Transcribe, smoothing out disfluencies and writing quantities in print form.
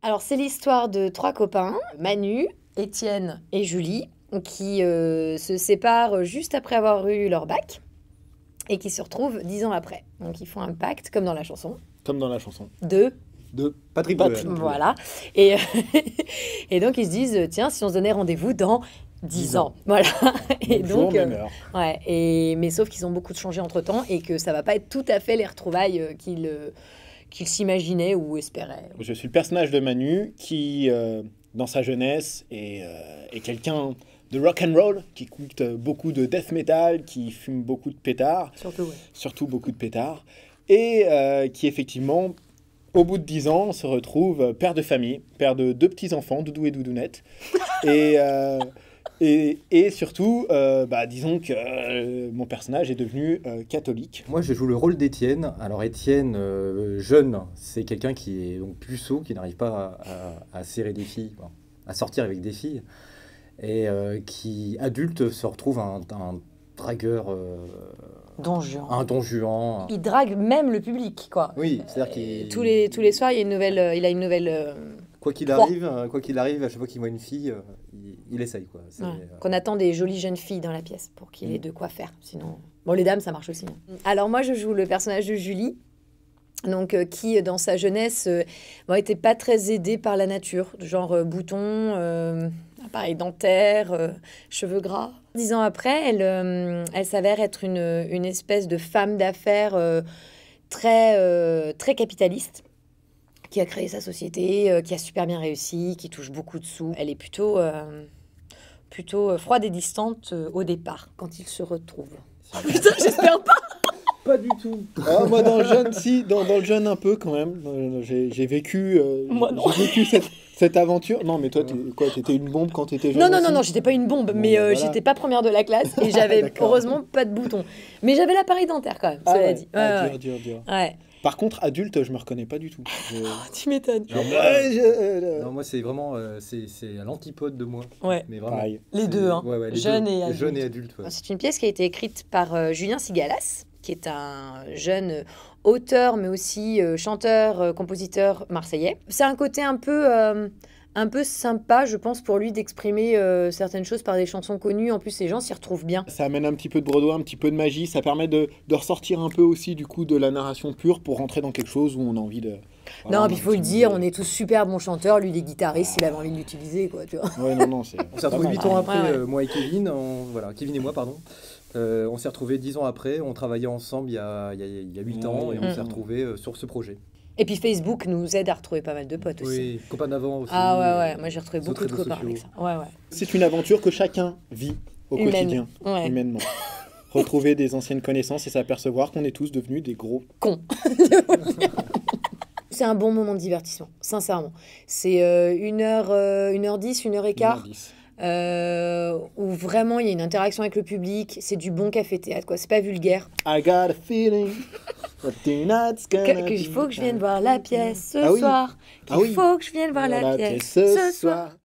Alors, c'est l'histoire de 3 copains, Manu, Étienne et Julie, qui se séparent juste après avoir eu leur bac et qui se retrouvent 10 ans après. Donc, ils font un pacte, comme dans la chanson, Comme dans la chanson. de... De Patrick Pat- Bruel. Voilà. Et, et donc, ils se disent, tiens, si on se donnait rendez-vous dans 10 ans. Voilà. Et Même jour, donc, même heure. ouais. Mais sauf qu'ils ont beaucoup changé entre-temps et que ça va pas être tout à fait les retrouvailles qu'ils s'imaginaient ou espéraient. Je suis le personnage de Manu qui, dans sa jeunesse, est quelqu'un de rock and roll, qui écoute beaucoup de death metal, qui fume beaucoup de pétards, Surtout, ouais. surtout beaucoup de pétards, et qui effectivement, au bout de 10 ans, se retrouve père de famille, père de 2 petits-enfants, Doudou et Doudounette, et, et surtout, disons que mon personnage est devenu catholique. Moi, je joue le rôle d'Étienne. Alors, Étienne, jeune, c'est quelqu'un qui est donc puceau, qui n'arrive pas à serrer des filles, quoi, à sortir avec des filles, et qui, adulte, se retrouve un dragueur, Don Juan. un don Juan. Il drague même le public, quoi. Oui, c'est-à-dire qu'il... Tous les soirs, il y a une nouvelle, il a une nouvelle Quoi qu'il Trois. arrive, à chaque fois qu'il voit une fille, il essaye, quoi. C'est, qu'on attend des jolies jeunes filles dans la pièce pour qu'il ait de quoi faire. Sinon, bon, les dames, ça marche aussi. Alors moi, je joue le personnage de Julie, donc qui, dans sa jeunesse, était pas très aidée par la nature, genre bouton, appareil dentaire, cheveux gras. 10 ans après, elle s'avère être une espèce de femme d'affaires très capitaliste, qui a créé sa société, qui a super bien réussi, qui touche beaucoup de sous. Elle est plutôt froide et distante au départ, quand ils se retrouvent. Putain, j'espère pas. Pas du tout. Ah, moi, dans le jeune, si, dans le jeune, un peu quand même. J'ai vécu, Moi, non. j'ai vécu cette aventure. Non, mais toi, t'étais une bombe quand t'étais jeune aussi Non, j'étais pas une bombe, Bon, mais voilà. j'étais pas première de la classe et j'avais D'accord. heureusement pas de boutons. Mais j'avais l'appareil dentaire quand même, Ah cela ouais. dit. Ah, Ouais. dur. Ouais. Par contre, adulte, je me reconnais pas du tout. Tu m'étonnes. Alors, non, moi, c'est vraiment c'est à l'antipode de moi. Ouais. Mais vraiment. Pareil. Les C'est- deux, hein. ouais, les Jeune deux. et adulte. Jeune et adulte, ouais. C'est une pièce qui a été écrite par Julien Sigalas, qui est un jeune auteur, mais aussi chanteur, compositeur marseillais. C'est un côté un peu sympa, je pense, pour lui d'exprimer certaines choses par des chansons connues. En plus, les gens s'y retrouvent bien. Ça amène un petit peu de Broadway, un petit peu de magie. Ça permet de ressortir un peu aussi du coup de la narration pure pour rentrer dans quelque chose où on a envie de. Non, puis il faut le dire, on est tous super bons chanteurs. Lui, il est guitariste, il avait envie de l'utiliser, quoi, tu vois. Ouais, non, c'est. On s'est retrouvés pas 8 mal. ans après, Ouais. moi et Kevin, Kevin et moi, pardon. On s'est retrouvés 10 ans après, on travaillait ensemble il y a 8 ans, et on s'est retrouvés sur ce projet. Et puis Facebook nous aide à retrouver pas mal de potes aussi. Oui, copains d'avant aussi. Ah ouais, moi j'ai retrouvé Sur beaucoup de réseaux copains sociaux. avec ça. Ouais. C'est une aventure que chacun vit au Humaine. quotidien, Ouais. humainement. Retrouver des anciennes connaissances et s'apercevoir qu'on est tous devenus des gros. Con. C'est un bon moment de divertissement, sincèrement. C'est 1h10, 1h15. 10. Où vraiment il y a une interaction avec le public, c'est du bon café-théâtre, quoi. C'est pas vulgaire. I got a feeling that tonight's gonna Qu'il be faut que je vienne voir la pièce ce Ah oui. soir. Ah Qu'il oui. faut que je vienne voir la pièce ce soir.